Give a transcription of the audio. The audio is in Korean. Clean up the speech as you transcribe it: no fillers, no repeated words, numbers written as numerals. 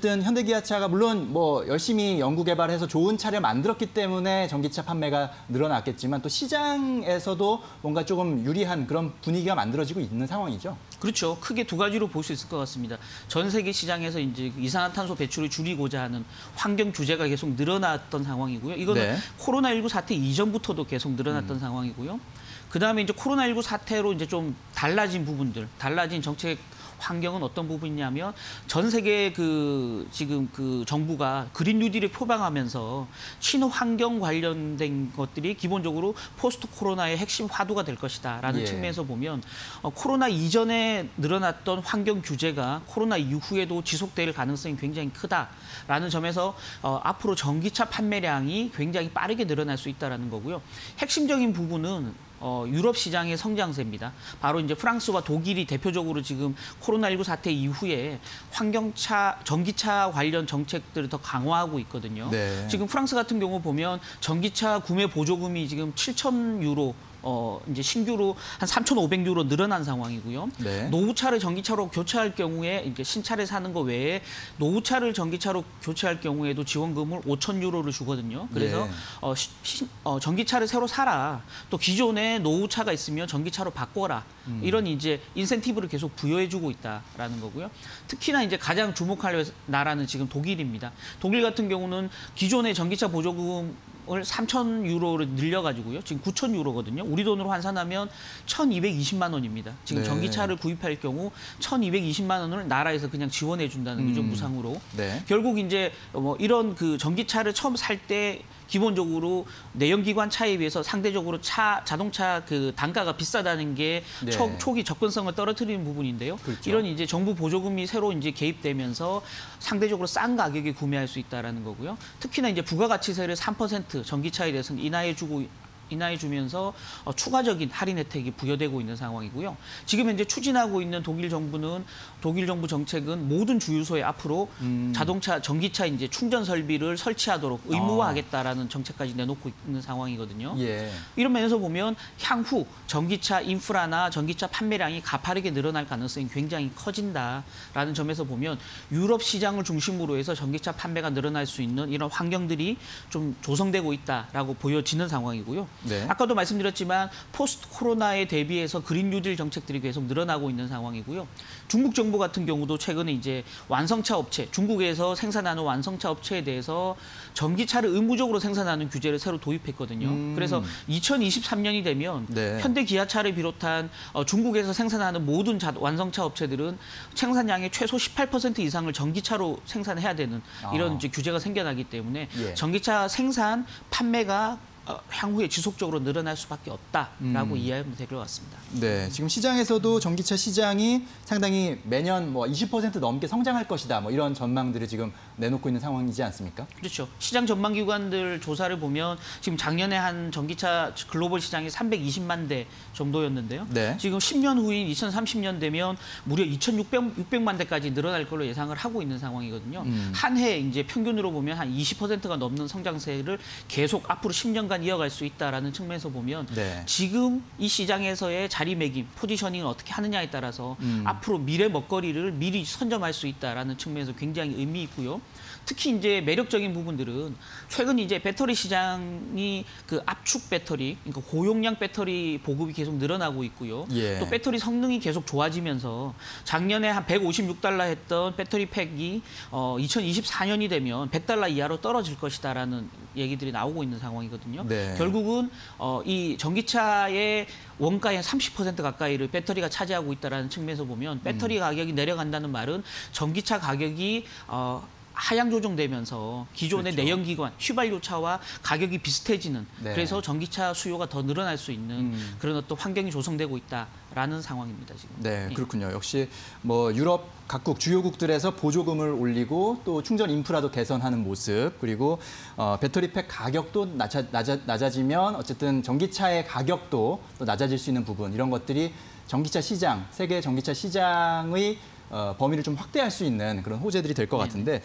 어쨌든 현대기아차가 물론 뭐 열심히 연구 개발해서 좋은 차를 만들었기 때문에 전기차 판매가 늘어났겠지만 또 시장에서도 뭔가 조금 유리한 그런 분위기가 만들어지고 있는 상황이죠. 그렇죠. 크게 두 가지로 볼 수 있을 것 같습니다. 전 세계 시장에서 이제 이산화탄소 배출을 줄이고자 하는 환경 규제가 계속 늘어났던 상황이고요. 이거는 코로나19 사태 이전부터도 계속 늘어났던 상황이고요. 그다음에 이제 코로나19 사태로 이제 좀 달라진 부분들, 달라진 정책 환경은 어떤 부분이냐면 전 세계 지금 정부가 그린 뉴딜을 표방하면서 친환경 관련된 것들이 기본적으로 포스트 코로나의 핵심 화두가 될 것이다라는 측면에서 보면 코로나 이전에 늘어났던 환경 규제가 코로나 이후에도 지속될 가능성이 굉장히 크다라는 점에서 앞으로 전기차 판매량이 굉장히 빠르게 늘어날 수 있다라는 거고요. 핵심적인 부분은 유럽 시장의 성장세입니다. 바로 이제 프랑스와 독일이 대표적으로 지금 코로나19 사태 이후에 전기차 관련 정책들을 더 강화하고 있거든요. 네. 지금 프랑스 같은 경우 보면 전기차 구매 보조금이 지금 7,000유로 이제 신규로 한 3,500유로 늘어난 상황이고요. 네. 노후차를 전기차로 교체할 경우에 이제 신차를 사는 거 외에 노후차를 전기차로 교체할 경우에도 지원금을 5,000유로를 주거든요. 그래서 전기차를 새로 사라. 또 기존에 노후차가 있으면 전기차로 바꿔라. 이런 이제 인센티브를 계속 부여해주고 있다라는 거고요. 특히나 이제 가장 주목할 나라는 지금 독일입니다. 독일 같은 경우는 기존의 전기차 보조금 을 3,000유로를 늘려가지고요. 지금 9,000유로거든요. 우리 돈으로 환산하면 1,220만 원입니다. 지금 전기차를 구입할 경우 1,220만 원을 나라에서 그냥 지원해 준다는 거죠, 무상으로. 네. 결국 이제 뭐 이런 자동차를 처음 살 때 기본적으로 내연기관 차에 비해서 상대적으로 자동차 단가가 비싸다는 게 초기 접근성을 떨어뜨리는 부분인데요. 그렇죠. 이런 이제 정부 보조금이 새로 이제 개입되면서 상대적으로 싼 가격에 구매할 수 있다라는 거고요. 특히나 이제 부가가치세를 3% 전기차에 대해서는 인하해주면서 추가적인 할인 혜택이 부여되고 있는 상황이고요. 지금 현재 추진하고 있는 독일 정부 정책은 모든 주유소에 앞으로 전기차 이제 충전 설비를 설치하도록 의무화하겠다라는 정책까지 내놓고 있는 상황이거든요. 예. 이런 면에서 보면 향후 전기차 인프라나 전기차 판매량이 가파르게 늘어날 가능성이 굉장히 커진다라는 점에서 보면 유럽 시장을 중심으로 해서 전기차 판매가 늘어날 수 있는 이런 환경들이 좀 조성되고 있다라고 보여지는 상황이고요. 네. 아까도 말씀드렸지만 포스트 코로나에 대비해서 그린 뉴딜 정책들이 계속 늘어나고 있는 상황이고요. 중국 정부 같은 경우도 최근에 이제 완성차 업체, 중국에서 생산하는 완성차 업체에 대해서 전기차를 의무적으로 생산하는 규제를 새로 도입했거든요. 그래서 2023년이 되면 현대기아차를 비롯한 중국에서 생산하는 모든 완성차 업체들은 생산량의 최소 18% 이상을 전기차로 생산해야 되는 이런 이제 규제가 생겨나기 때문에 전기차 생산, 판매가 향후에 지속적으로 늘어날 수밖에 없다라고 이해하면 될 것 같습니다. 네, 지금 시장에서도 전기차 시장이 상당히 매년 뭐 20% 넘게 성장할 것이다, 뭐 이런 전망들을 지금 내놓고 있는 상황이지 않습니까? 그렇죠. 시장 전망기관들 조사를 보면 지금 작년에 한 전기차 글로벌 시장이 320만 대 정도였는데요. 네. 지금 10년 후인 2030년 되면 무려 2,600만 대까지 늘어날 걸로 예상을 하고 있는 상황이거든요. 한 해 이제 평균으로 보면 한 20%가 넘는 성장세를 계속 앞으로 10년간 이어갈 수 있다라는 측면에서 보면 지금 이 시장에서의 자리매김, 포지셔닝을 어떻게 하느냐에 따라서 앞으로 미래 먹거리를 미리 선점할 수 있다라는 측면에서 굉장히 의미 있고요. 특히 이제 매력적인 부분들은 최근 이제 배터리 시장이 압축 배터리, 그러니까 고용량 배터리 보급이 계속 늘어나고 있고요. 또 배터리 성능이 계속 좋아지면서 작년에 한 156달러 했던 배터리 팩이 2024년이 되면 100달러 이하로 떨어질 것이다라는 얘기들이 나오고 있는 상황이거든요. 결국은 이 전기차의 원가의 30% 가까이를 배터리가 차지하고 있다는 측면에서 보면 배터리 가격이 내려간다는 말은 전기차 가격이 하향 조정되면서 기존의 내연기관, 휘발유차와 가격이 비슷해지는 그래서 전기차 수요가 더 늘어날 수 있는 그런 어떤 환경이 조성되고 있다라는 상황입니다, 지금. 네, 그렇군요. 역시 뭐 유럽 각국 주요국들에서 보조금을 올리고 또 충전 인프라도 개선하는 모습, 그리고 배터리팩 가격도 낮아지면 어쨌든 전기차의 가격도 또 낮아질 수 있는 부분, 이런 것들이 전기차 시장, 세계 전기차 시장의 범위를 좀 확대할 수 있는 그런 호재들이 될 것 같은데